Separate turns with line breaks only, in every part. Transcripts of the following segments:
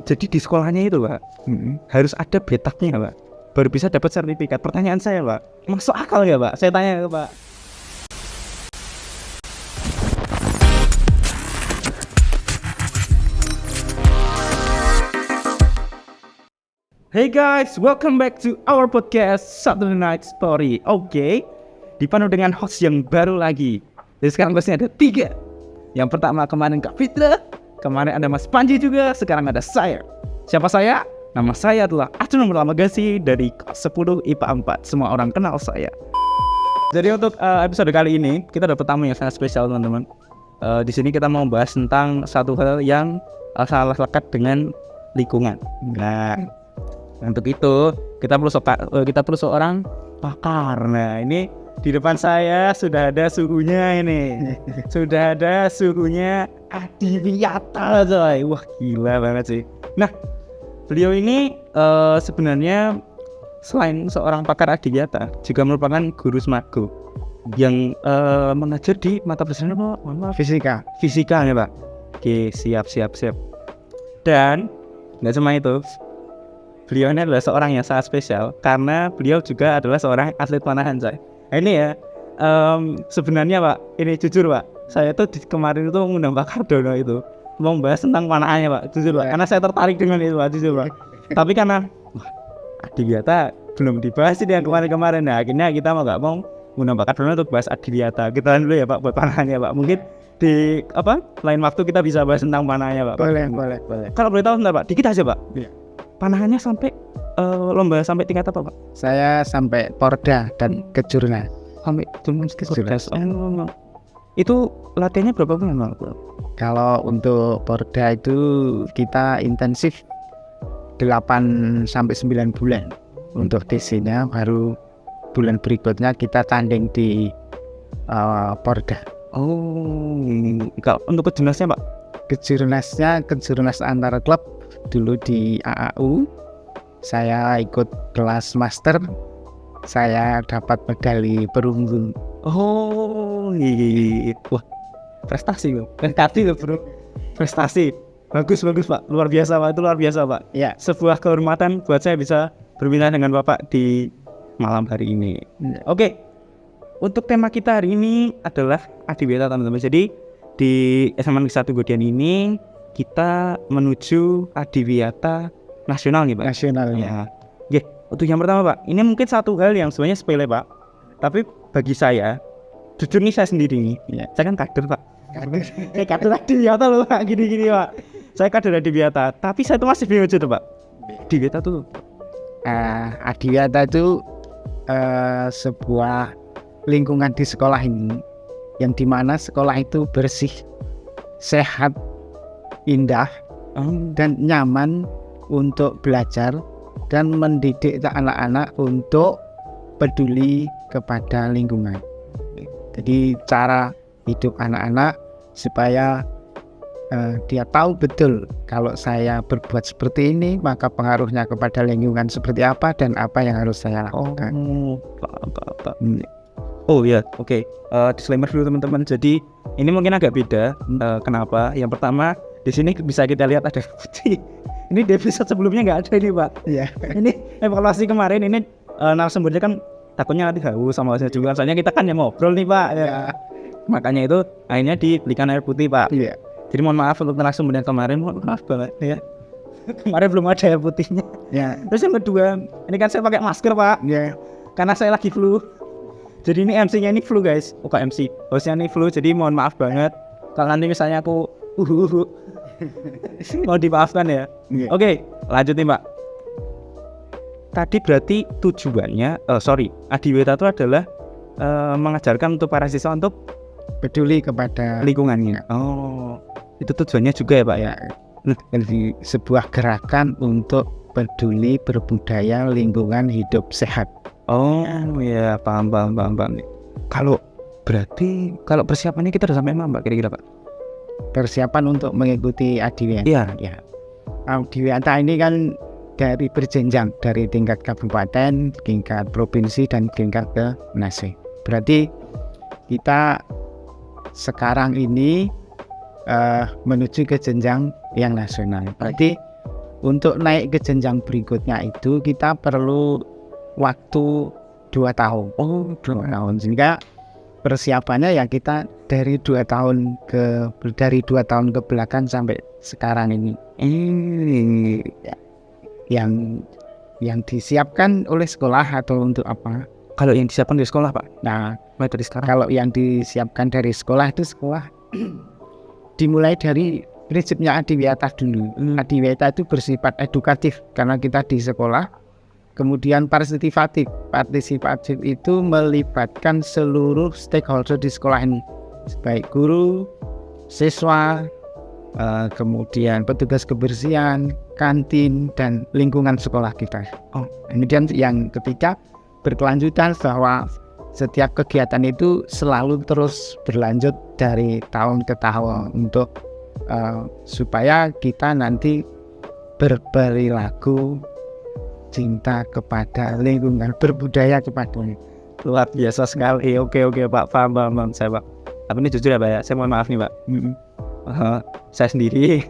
Jadi di sekolahnya itu Pak, harus ada betaknya Pak, baru bisa dapat sertifikat. Pertanyaan saya Pak, masuk akal nggak Pak? Saya tanya ke Pak. Hey guys, welcome back to our podcast Saturday Night Story. Oke, dipandu dengan host yang baru lagi. Jadi sekarang hostnya ada 3. Yang pertama kemarin Kak Fitra, kemarin ada Mas Panji juga, sekarang ada saya. Siapa saya? Nama saya adalah Acunung Ramagasi dari kelas 10 IPA 4. Semua orang kenal saya. Jadi untuk episode kali ini kita dapat tamu yang sangat spesial teman-teman. Di sini kita mau bahas tentang satu hal yang sangat lekat dengan lingkungan. Nah, untuk itu kita perlu seorang pakar. Nah, ini di depan saya sudah ada suhunya ini. Sudah ada suhunya Adiwiyata coy. Wah gila banget sih. Nah, beliau ini sebenarnya selain seorang pakar Adiwiyata juga merupakan guru smago yang mengajar di mata pelajaran apa? Fisika ya Pak. Oke, siap. Dan nggak cuma itu, beliau ini adalah seorang yang sangat spesial karena beliau juga adalah seorang atlet panahan coy. Nah, ini ya, sebenarnya Pak, ini jujur Pak, saya tuh kemarin itu mengundang Pak Kardono itu mau membahas tentang panahannya Pak, jujur Pak, karena saya tertarik dengan itu Pak, jujur Pak. Tapi karena Adiwiyata belum dibahas ini yang kemarin-kemarin, nah akhirnya kita mau mengundang Pak Kardono untuk bahas Adiwiyata. Kita dulu ya Pak buat panahannya Pak, mungkin di lain waktu kita bisa bahas tentang panahannya Pak.
Boleh.
Kalau boleh tahu sebentar Pak, dikit aja Pak.
Iya.
Panahannya sampai lomba sampai tingkat apa Pak?
Saya sampai Porda dan Kejurnas.
Sampai Kejurnas. Itu latihannya berapa bulan Pak?
Kalau untuk Porda itu kita intensif 8 sampai 9 bulan. Untuk TC-nya baru bulan berikutnya kita tanding di Porda.
Oh, kalau untuk Kejurnasnya Pak?
Kejurnas antar klub dulu di AAU. Saya ikut kelas master, saya dapat medali perunggu.
Oh, iya. Wah, prestasi loh, bro. Prestasi, bagus Pak, luar biasa Pak, itu luar biasa Pak.
Ya.
Sebuah kehormatan buat saya bisa berbincang dengan Bapak di malam hari ini. Oke, untuk tema kita hari ini adalah Adiwiyata teman-teman. Jadi di SMA Negeri 1 Godian ini kita menuju Adiwiyata nasional nih Pak.
Nasional
ya. Oke, untuk yang pertama Pak, ini mungkin satu hal yang sebenarnya sepele Pak, tapi bagi saya, jujur nih saya sendiri nih, saya kan kader Pak. Kader Adiwiyata loh Pak, gini Pak. Saya kader Adiwiyata, tapi saya tuh masih bingung aja tuh Pak. Adiwiyata tuh
Adiwiyata itu sebuah lingkungan di sekolah ini yang dimana sekolah itu bersih, sehat, indah, dan nyaman untuk belajar dan mendidik anak-anak untuk peduli kepada lingkungan. Jadi cara hidup anak-anak supaya dia tahu betul kalau saya berbuat seperti ini maka pengaruhnya kepada lingkungan seperti apa dan apa yang harus saya lakukan.
Oh ya, oke. Disclaimer dulu teman-teman. Jadi ini mungkin agak beda. Kenapa? Yang pertama, di sini bisa kita lihat ada putih. Ini di episode sebelumnya nggak ada ini Pak. Iya. Ini evaluasi kemarin ini narasumbernya kan takutnya nanti haus sama saya juga. Soalnya kita kan yang ngobrol nih Pak. Ya. Makanya itu akhirnya dibelikan air putih Pak. Iya. Jadi mohon maaf untuk narasumbernya kemarin, mohon maaf banget ya. Kemarin belum ada air putihnya. Ya. Terus yang kedua, ini kan saya pakai masker Pak. Iya. Karena saya lagi flu. Jadi ini MC-nya ini flu guys. Bukan MC, hostnya ini flu. Jadi mohon maaf banget kalau nanti misalnya aku mau dimaafkan ya. Oke, lanjut nih Pak. Tadi berarti tujuannya, Adiwiyata itu adalah mengajarkan untuk para siswa untuk
peduli kepada
lingkungannya. Oh, itu tujuannya juga ya Pak ya.
Jadi sebuah gerakan untuk peduli berbudaya lingkungan hidup sehat.
Oh ya, paham. Kalau persiapannya kita udah sampai mana Pak kira-kira Pak?
Persiapan untuk mengikuti Adiwiyata.
Iya.
Adiwiyata ini kan dari berjenjang dari tingkat kabupaten, tingkat provinsi dan tingkat ke nasional. Berarti kita sekarang ini menuju ke jenjang yang nasional. Berarti untuk naik ke jenjang berikutnya itu kita perlu waktu 2 tahun.
Oh,
2 tahun. Sehingga persiapannya ya kita dari 2 tahun ke belakang sampai sekarang ini. Yang disiapkan oleh sekolah atau untuk apa?
Kalau yang disiapkan di sekolah Pak,
Nah,
mulai dari sekarang.
kalau yang disiapkan dari sekolah itu sekolah dimulai dari prinsipnya adiwiyata dulu. Adiwiyata itu bersifat edukatif karena kita di sekolah. Kemudian partisipatif itu melibatkan seluruh stakeholder di sekolah ini, baik guru, siswa, kemudian petugas kebersihan, kantin, dan lingkungan sekolah kita. Kemudian yang ketiga, berkelanjutan bahwa setiap kegiatan itu selalu terus berlanjut dari tahun ke tahun untuk supaya kita nanti berperilaku cinta kepada lingkungan, berbudaya kepada lingkungan.
Luar biasa sekali. Oke Pak, paham saya Pak. Tapi ini jujur ya Pak ya, saya mohon maaf nih Pak. Saya sendiri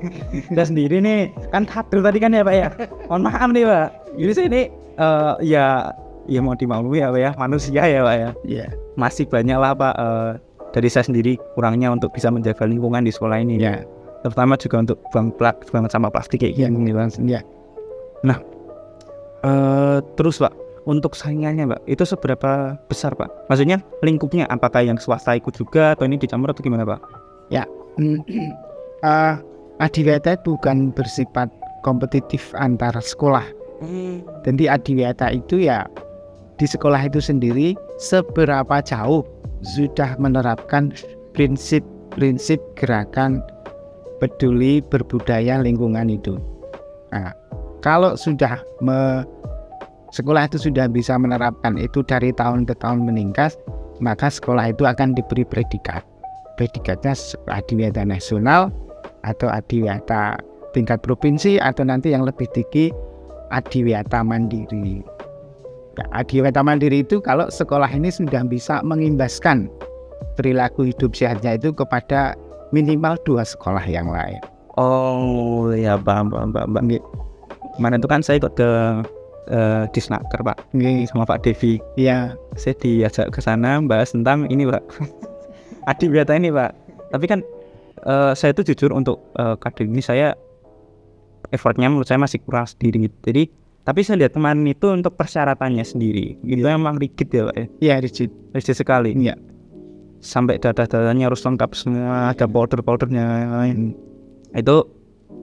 nih kan hadir tadi kan ya Pak ya. Mohon maaf nih Pak. Jadi saya ini ya mau dimaklumi ya Pak ya, manusia ya Pak ya.
Iya.
Masih banyak lah Pak dari saya sendiri kurangnya untuk bisa menjaga lingkungan di sekolah ini.
Ya.
Terutama juga untuk buang sampah plastik kayak gini Bang.
Ya.
Nah, terus Pak, untuk saingannya Pak, itu seberapa besar Pak? Maksudnya lingkupnya apakah yang swasta ikut juga atau ini dicampur atau gimana Pak?
Ya, adiwiyata bukan bersifat kompetitif antara sekolah. Jadi adiwiyata itu ya di sekolah itu sendiri seberapa jauh sudah menerapkan prinsip gerakan peduli berbudaya lingkungan itu. Nah, kalau sudah sekolah itu sudah bisa menerapkan itu dari tahun ke tahun meningkat, maka sekolah itu akan diberi predikat. Predikatnya adiwiyata nasional atau adiwiyata tingkat provinsi atau nanti yang lebih tinggi adiwiyata mandiri. Ya, adiwiyata mandiri itu kalau sekolah ini sudah bisa mengimbaskan perilaku hidup sehatnya itu kepada minimal 2 sekolah yang lain.
Oh ya paham. Kemarin itu kan saya ikut ke Disnaker Pak, sama Pak Devi.
Iya.
Saya diajak ke sana bahas tentang ini Pak, adiwiyata ini Pak. Tapi kan saya itu jujur untuk kader ini saya effortnya menurut saya masih kurang sendiri. Jadi tapi saya lihat kemarin itu untuk persyaratannya sendiri itu memang rigid ya Pak ya.
Iya rigid
sekali.
Iya.
Sampai data-datanya harus lengkap semua, ada folder-foldernya. Itu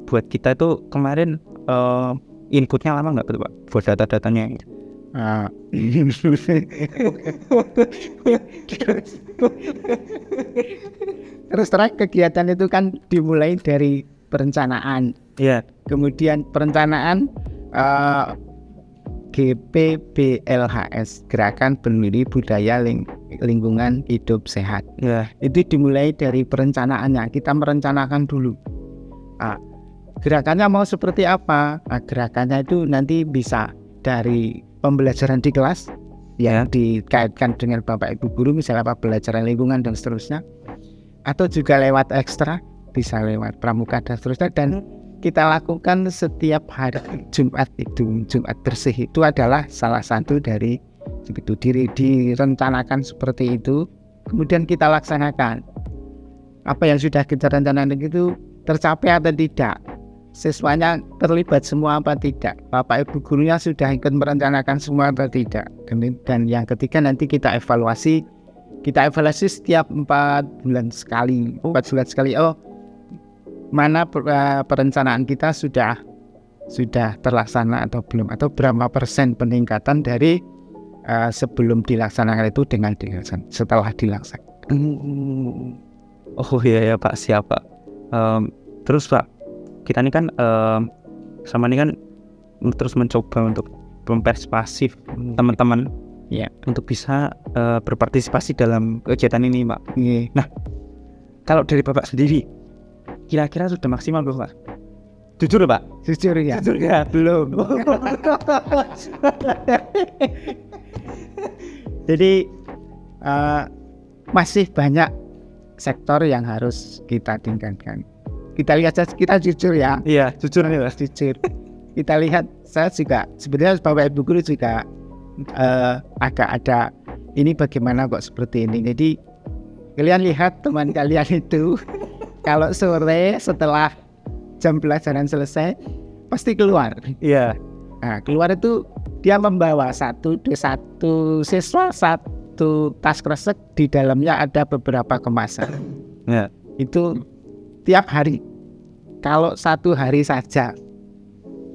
buat kita itu kemarin inputnya lama nggak betul Pak buat data-datanya?
Terus terang kegiatan itu kan dimulai dari perencanaan.
Iya.
Kemudian perencanaan GPBLHS, Gerakan Peduli Budaya Lingkungan Hidup Sehat.
Ya.
Itu dimulai dari perencanaannya. Kita merencanakan dulu. Gerakannya mau seperti apa? Gerakannya itu nanti bisa dari pembelajaran di kelas yang dikaitkan dengan Bapak Ibu guru, misalnya pembelajaran lingkungan dan seterusnya, atau juga lewat ekstra, bisa lewat pramuka dan seterusnya. Dan kita lakukan setiap hari Jumat bersih itu adalah salah satu dari begitu direncanakan seperti itu, kemudian kita laksanakan. Apa yang sudah kita rencanakan itu tercapai atau tidak, siswanya terlibat semua apa tidak, Bapak Ibu gurunya sudah ikut merencanakan semua atau tidak. Dan yang ketiga nanti kita evaluasi setiap 4 bulan sekali. Mana perencanaan kita sudah terlaksana atau belum, atau berapa persen peningkatan dari sebelum dilaksanakan itu dengan setelah dilaksanakan.
Oh iya ya Pak, siap Pak. Terus Pak, kita ini kan sama ini kan terus mencoba untuk mempersuasif teman-teman
ya
untuk bisa berpartisipasi dalam kegiatan ini Pak. Nah, kalau dari Bapak sendiri kira-kira sudah maksimal belum Pak? Jujur Pak?
Jujur ya belum. Jadi masih banyak sektor yang harus kita tingkatkan. Kita lihat saja, kita jujur ya.
Iya, jujur nih Mas.
Jujur. kita lihat, saya juga sebenarnya Bapak Ibu guru juga agak ada ini bagaimana kok seperti ini. Jadi kalian lihat teman kalian itu kalau sore setelah jam pelajaran selesai pasti keluar.
Iya.
Nah, keluar itu dia membawa satu siswa satu tas kresek, di dalamnya ada beberapa kemasan.
Ya.
Itu tiap hari. Kalau 1 hari saja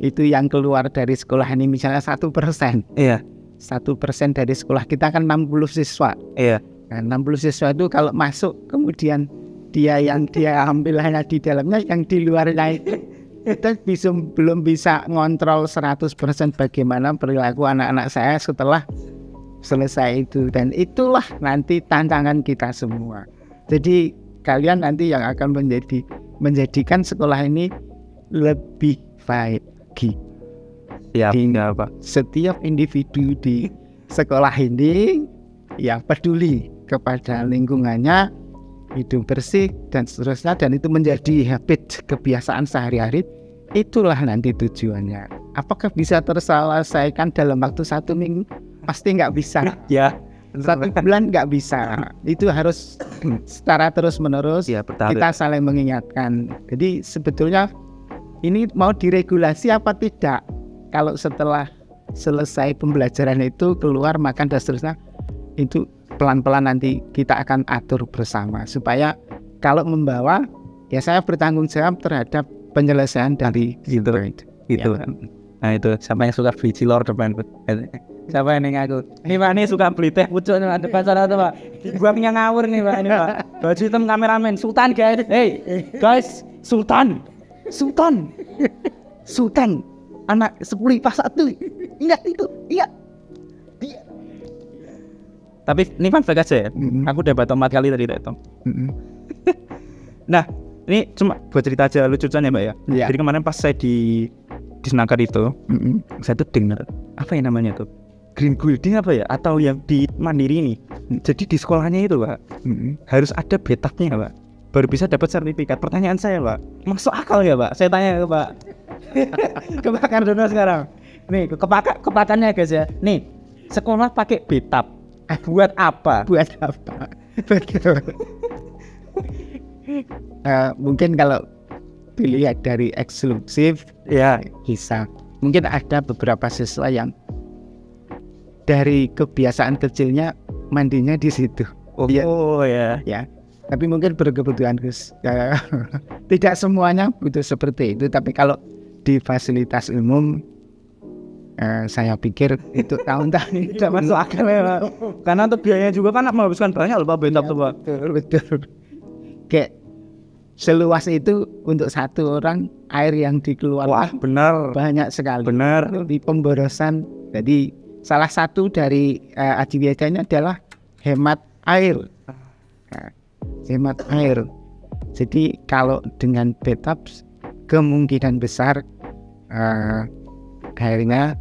itu yang keluar dari sekolah ini misalnya 1%.
Iya.
1% dari sekolah kita kan 60 siswa.
Iya.
Nah, 60 siswa itu kalau masuk kemudian dia ambil hanya di dalamnya, yang di luarnya itu belum bisa ngontrol 100% bagaimana perilaku anak-anak saya setelah selesai itu. Dan itulah nanti tantangan kita semua. Jadi kalian nanti yang akan menjadikan sekolah ini lebih baik lagi.
Iya, Pak.
Setiap individu di sekolah ini yang peduli kepada lingkungannya, hidup bersih dan seterusnya, dan itu menjadi habit, kebiasaan sehari-hari, itulah nanti tujuannya. Apakah bisa terselesaikan dalam waktu 1 minggu? Pasti nggak bisa.
Ya.
1 bulan nggak bisa. Itu harus secara terus-menerus
Ya, bertahap.
kita saling mengingatkan. Jadi sebetulnya ini mau diregulasi apa tidak? Kalau setelah selesai pembelajaran itu keluar makan dan seterusnya, itu pelan-pelan nanti kita akan atur bersama supaya kalau membawa, ya saya bertanggung jawab terhadap penyelesaian dari
Gitu.
Ya.
Nah itu siapa yang suka beli cilor depan? Siapa yang ngaku? Ini Pak, ini suka beli teh pucuk nih depan sana tuh Pak. Dibuangnya ngawur nih Pak, ini Pak. Baju hitam kameramen Sultan guys. Hey guys, Sultan. Anak 10 IPA 1. Ingat itu. Iya. Dia. Tapi ini fun fact aja ya. Aku udah baca 4 kali tadi Tom. Nah, ini cuma buat cerita aja lucu-lucuan ya Mbak ya.
Iya.
Jadi kemarin pas saya di Senaker itu, saya tuh dengar apa yang namanya tuh green building apa ya, atau yang di Mandiri ini. Jadi di sekolahnya itu Pak, harus ada betapnya Pak, baru bisa dapat sertifikat. Pertanyaan saya Pak, masuk akal ya Pak? Saya tanya ke Pak. Ke Pak Kardono sekarang. Nih kepakannya guys ya. Nih sekolah pakai betap. Buat apa?
Buat apa? Betul. Mungkin kalau dilihat dari eksklusif
Ya,
bisa. Mungkin ada beberapa siswa yang dari kebiasaan kecilnya mandinya di situ. Ya. Ya. Tapi mungkin berkebutuhan Gus. Tidak semuanya butuh seperti itu. Tapi kalau di fasilitas umum, saya pikir itu tahun-tahun
tidak masuk akal ya Pak. Karena untuk biayanya juga kan menghabiskan banyak loh Pak betap tuh Pak.
Betul. Kayak seluas itu untuk 1 orang, air yang dikeluarkan.
Wah benar.
Banyak sekali.
Benar.
Di pemborosan. Jadi salah satu dari adiwiyadanya adalah hemat air. Hemat air. Jadi kalau dengan betap kemungkinan besar airnya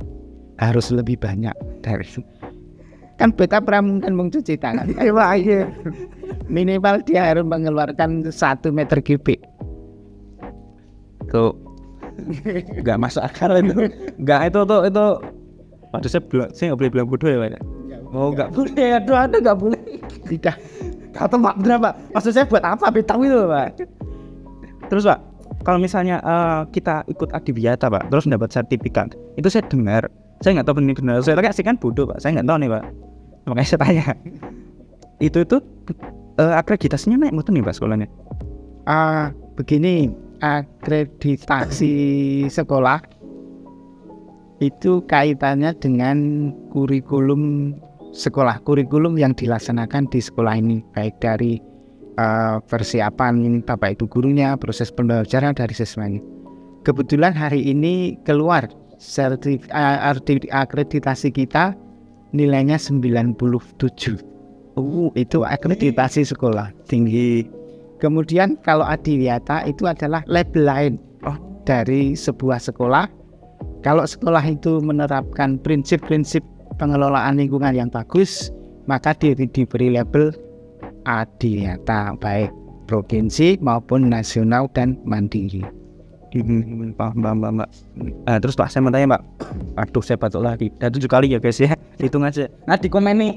harus lebih banyak dari itu. Kan betap mungkin mencuci tangan. Iya. Minimal dia harus mengeluarkan 1 meter kubik.
Tuh nggak masuk akal itu. Nggak itu. Waduh saya nggak boleh bilang bodoh ya Pak. Nggak boleh. Aduh nggak boleh.
Tidak.
Kata Pak berapa? Maksud saya buat apa betap itu Pak? Terus Pak, kalau misalnya kita ikut adiwiyata Pak, terus mendapat sertifikat, itu saya dengar, saya nggak tahu ini benar. Saya kasih kan bodoh Pak, saya nggak tahu nih Pak. Makanya saya tanya. Itu akreditasinya naik mutu nih Pak sekolahnya?
Begini, akreditasi sekolah itu kaitannya dengan kurikulum sekolah, kurikulum yang dilaksanakan di sekolah ini, baik dari persiapan Bapak Ibu gurunya, proses pembelajaran dari siswanya. Kebetulan hari ini keluar akreditasi kita nilainya 97. Itu akreditasi sekolah tinggi. Kemudian kalau adiwiyata itu adalah label lain dari sebuah sekolah. Kalau sekolah itu menerapkan prinsip-prinsip pengelolaan lingkungan yang bagus, maka diberi label adiwiyata, baik provinsi maupun nasional dan mandiri.
Paham, Mbak. Terus Pak, saya mau tanya Mbak. Aduh, saya batuk lagi. Udah 7 kali ya guys ya. Hitung aja. Nah, di komen nih,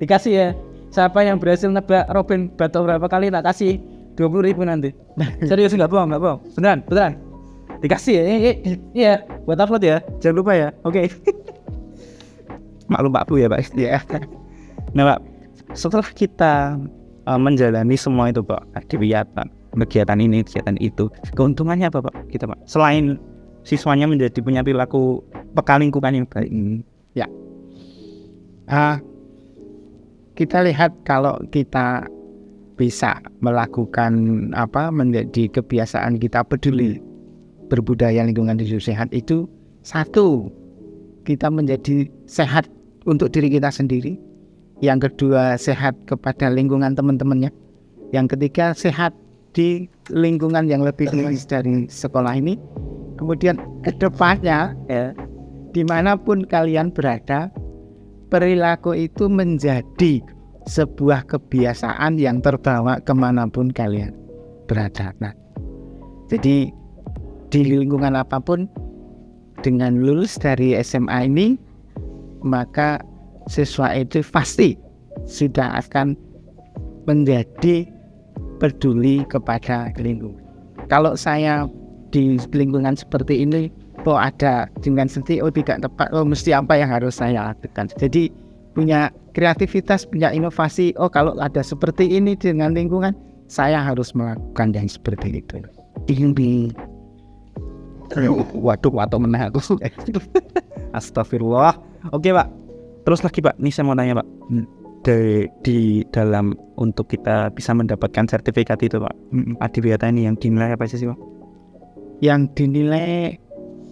dikasih ya. Siapa yang berhasil nebak Robin batuk berapa kali, tak kasih 20.000 nanti. Serius, nggak bohong. Beneran. Dikasih ya. Iya, buat upload ya. Jangan lupa ya. Oke. Maklum Pak Bu ya Pak.
Ya.
Nah Pak, setelah kita menjalani semua itu Pak, kegiatan ini, kegiatan itu, keuntungannya apa Pak kita Pak? Selain siswanya menjadi punya perilaku peka lingkungan yang baik.
Ya. Kita lihat kalau kita bisa melakukan menjadi kebiasaan kita peduli berbudaya lingkungan hidup sehat itu, satu, kita menjadi sehat untuk diri kita sendiri. Yang kedua, sehat kepada lingkungan teman-temannya. Yang ketiga, sehat di lingkungan yang lebih luas dari sekolah ini. Kemudian kedepannya ya, dimanapun kalian berada, perilaku itu menjadi sebuah kebiasaan yang terbawa kemanapun kalian berada. Nah, jadi di lingkungan apapun, dengan lulus dari SMA ini, maka siswa itu pasti sudah akan menjadi peduli kepada lingkungan. Kalau saya di lingkungan seperti ini, ada dengan sendiri, tidak tepat, mesti apa yang harus saya lakukan. Jadi punya kreativitas, punya inovasi, kalau ada seperti ini dengan lingkungan, saya harus melakukan yang seperti itu.
Waduh meneh aku. Astagfirullah. Oke Pak. Terus lagi Pak, nih saya mau tanya Pak. Di dalam untuk kita bisa mendapatkan sertifikat itu Pak, adiwiyata ini yang dinilai apa sih Pak?
Yang dinilai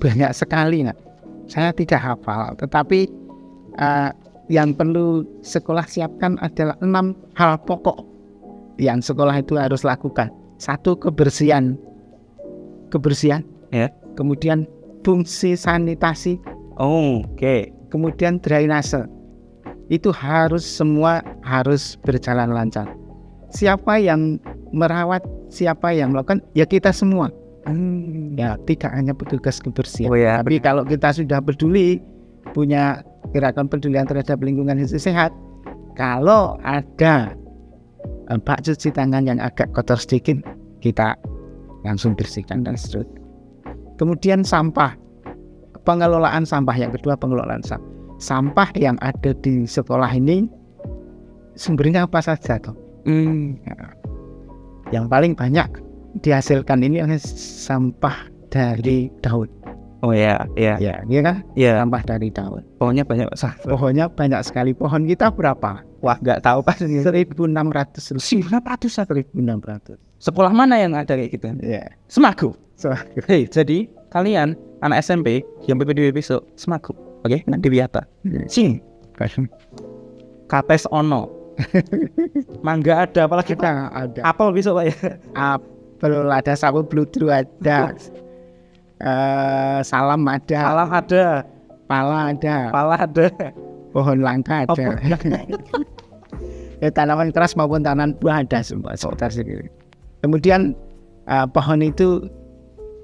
banyak sekali Nak. Saya tidak hafal, tetapi yang perlu sekolah siapkan adalah 6 hal pokok yang sekolah itu harus lakukan. 1, kebersihan
Ya.
Kemudian fungsi sanitasi,
Oke.
kemudian drainase. Itu semua harus berjalan lancar. Siapa yang merawat, siapa yang melakukan, ya kita semua. Ya, tidak hanya petugas kebersihan. Tapi kalau kita sudah peduli, punya gerakan pedulian terhadap lingkungan hidup sehat, kalau ada bak cuci tangan yang agak kotor sedikit, kita langsung bersihkan dan seterusnya. Kemudian sampah, pengelolaan sampah. Yang kedua, pengelolaan sampah. Sampah yang ada di sekolah ini sumbernya apa saja toh? Yang paling banyak dihasilkan ini adalah sampah dari daun.
Iya kan? Iya.
Sampah dari daun.
Pohonnya banyak.
Pohonnya banyak sekali. Pohon kita berapa?
Wah, nggak tahu Pak.
1.600.
Sekolah mana yang ada kayak gitu?
Ya.
Semagu. Jadi kalian anak SMP yang PPDB besok Semagu. Oke, nanti Wiyata. Sing. Kates ono. Mangga ada, apalagi
kita ada.
Apel besok Pak ya.
Apel ada, sawo bludru ada. Salam ada. Pala ada. Pohon langka ada. Ya, tanaman keras maupun tanaman buah ada semua sekitar sini. Kemudian pohon itu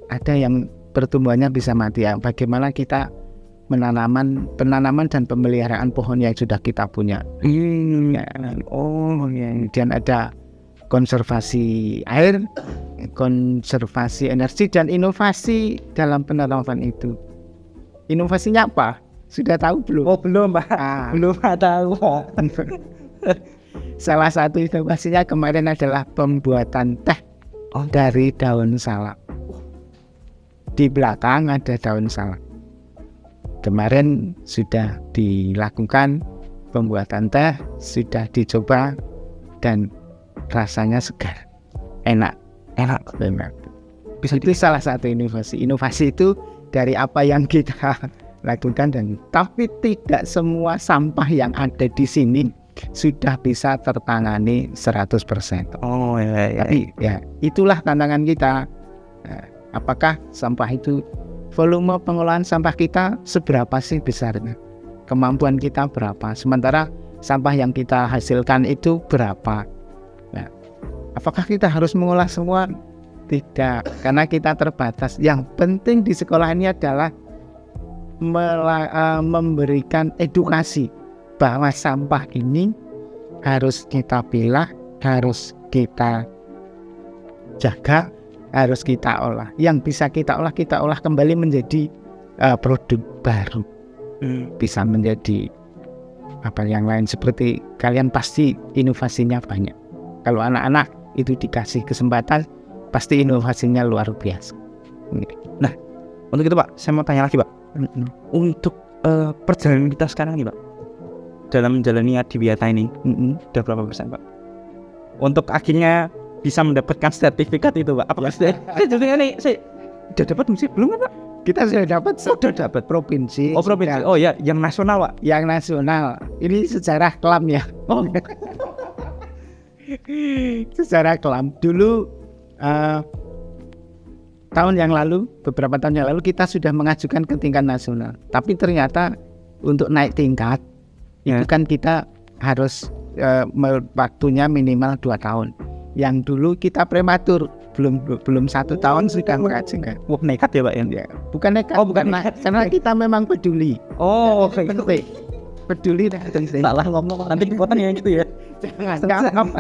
ada yang pertumbuhannya bisa mati. Ya. Bagaimana kita penanaman dan pemeliharaan pohon yang sudah kita punya. Kemudian ada konservasi air, konservasi energi, dan inovasi dalam penanaman itu. Inovasinya apa? Sudah tahu belum?
Belum Pak. Belum tahu Pak.
Salah satu inovasinya kemarin adalah pembuatan teh dari daun salak. Di belakang ada daun salak. Kemarin sudah dilakukan pembuatan teh, sudah dicoba dan rasanya segar, enak. Itu salah satu inovasi. Inovasi itu dari apa yang kita lakukan, tapi tidak semua sampah yang ada di sini sudah bisa tertangani 100%. Tapi ya itulah tantangan kita. Apakah sampah itu, volume pengolahan sampah kita seberapa sih besarnya? Kemampuan kita berapa? Sementara sampah yang kita hasilkan itu berapa? Nah, apakah kita harus mengolah semua? Tidak, karena kita terbatas. Yang penting di sekolah ini adalah memberikan edukasi bahwa sampah ini harus kita pilah, harus kita jaga, harus kita olah. Yang bisa kita olah kembali menjadi produk baru. Bisa menjadi apa yang lain, seperti kalian pasti inovasinya banyak. Kalau anak-anak itu dikasih kesempatan, pasti inovasinya luar biasa.
Nah, untuk itu Pak, saya mau tanya lagi Pak. Untuk perjalanan kita sekarang nih Pak, dalam menjalani Adiwiyata ini, udah berapa persen Pak? Untuk akhirnya bisa mendapatkan sertifikat itu Pak. Apakah saya udah dapat musik belum kan Pak?
Kita sudah dapat provinsi.
Oh provinsi, oh ya, yang nasional Pak.
Yang nasional. Ini sejarah kelam ya.
Oh,
sejarah kelam. Dulu beberapa tahun yang lalu kita sudah mengajukan ke tingkat nasional. Tapi ternyata untuk naik tingkat itu kan kita harus waktunya minimal 2 tahun. Yang dulu kita prematur, belum 1 tahun sudah mengajukan.
Wah, nekat ya Pak ya?
Ya, bukan nekat.
Oh, bukan nekat.
Karena kita memang peduli.
Oh, oke.
Peduli
Salah ngomong nanti dipotong ya gitu ya.
Jangan.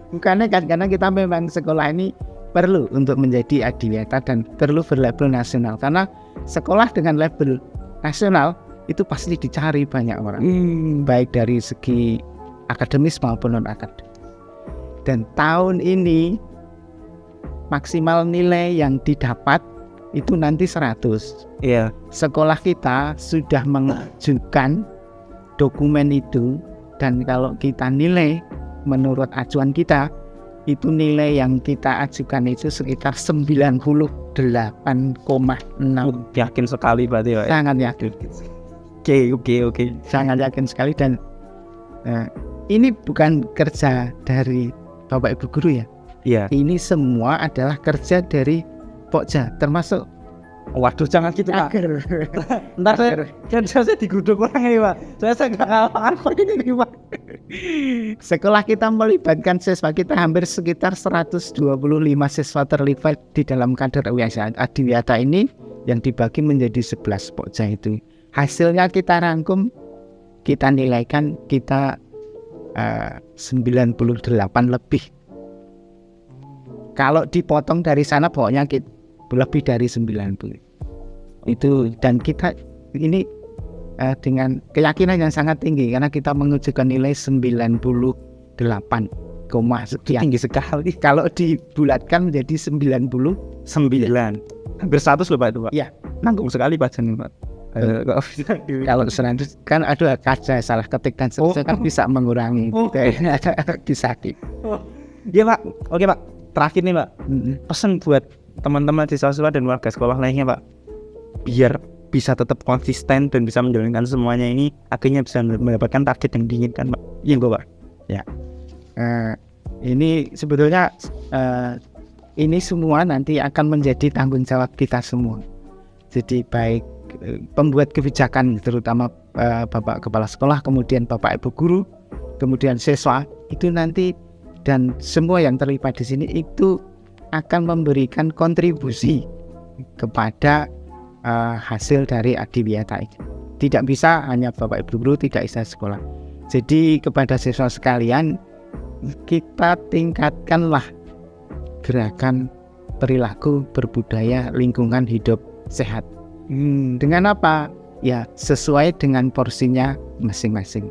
Bukan nekat, karena kita memang sekolah ini perlu untuk menjadi Adiwiyata dan perlu berlabel nasional. Karena sekolah dengan label nasional itu pasti dicari banyak orang, baik dari segi akademis maupun non akademis. Dan tahun ini maksimal nilai yang didapat itu nanti 100.
Iya.
Sekolah kita sudah mengajukan dokumen itu, dan kalau kita nilai menurut acuan kita, itu nilai yang kita ajukan itu sekitar 98,6.
Yakin sekali berarti Pak.
Sangat yakin.
Oke.
Sangat yakin sekali. Dan ini bukan kerja dari Bapak Ibu Guru ya.
Iya.
Ini semua adalah kerja dari Pokja, termasuk.
Waduh, jangan gitu Pak. Ntar saya diguduk orang ini Pak. Saya nggak apa ini Pak.
Sekolah kita melibatkan siswa kita hampir sekitar 125 siswa terlibat di dalam kader Adiwiyata ini, yang dibagi menjadi 11 Pokja itu. Hasilnya kita rangkum, kita nilaikan, kita 98 lebih. Kalau dipotong dari sana pokoknya lebih dari 90 itu. Dan kita ini dengan keyakinan yang sangat tinggi, karena kita mengajukan nilai 98, sekian.
Tinggi sekali.
Kalau dibulatkan menjadi 99,
hampir 100 loh Pak itu Pak.
Ya,
nanggung sekali Pak Jan Pak.
Kalau 100 kan ada kaca salah ketik dan seterusnya kan bisa mengurangi. Bisa.
Iya Pak. Oke Pak, terakhir nih Pak, pesan buat teman-teman siswa-siswa dan warga sekolah lainnya Pak, biar bisa tetap konsisten dan bisa menjalankan semuanya ini, akhirnya bisa mendapatkan target yang diinginkan Pak. Iya enggak Pak? Ya.
Ini sebetulnya ini semua nanti akan menjadi tanggung jawab kita semua. Jadi baik pembuat kebijakan, terutama Bapak Kepala Sekolah, kemudian Bapak Ibu Guru, kemudian siswa, itu nanti, dan semua yang terlibat di sini itu akan memberikan kontribusi kepada hasil dari Adiwiyata ini. Tidak bisa hanya Bapak Ibu Guru, tidak bisa sekolah. Jadi kepada siswa sekalian, kita tingkatkanlah gerakan perilaku berbudaya lingkungan hidup sehat. Dengan apa? Ya sesuai dengan porsinya masing-masing.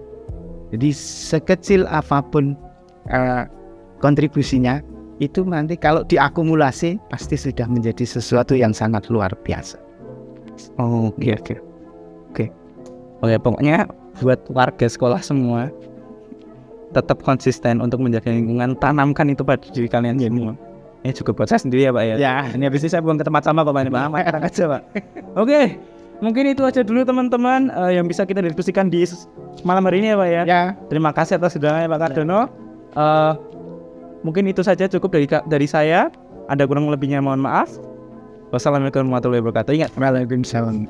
Jadi sekecil apapun kontribusinya, itu nanti kalau diakumulasi pasti sudah menjadi sesuatu yang sangat luar biasa.
Oke, pokoknya buat warga sekolah semua, tetap konsisten untuk menjaga lingkungan, tanamkan itu pada diri kalian semua. Ini juga buat saya sendiri ya Pak ya.
Ya,
ini habis ini saya buang ke tempat sampah Pak, ini Pak. Enak aja Pak. Oke, mungkin itu aja dulu teman-teman yang bisa kita diskusikan di malam hari ini ya Pak ya.
Ya.
Terima kasih atas undangannya Pak Kardono. Mungkin itu saja cukup dari saya. Ada kurang lebihnya mohon maaf. Wassalamualaikum warahmatullahi wabarakatuh. Ingat,
Waalaikumsalam.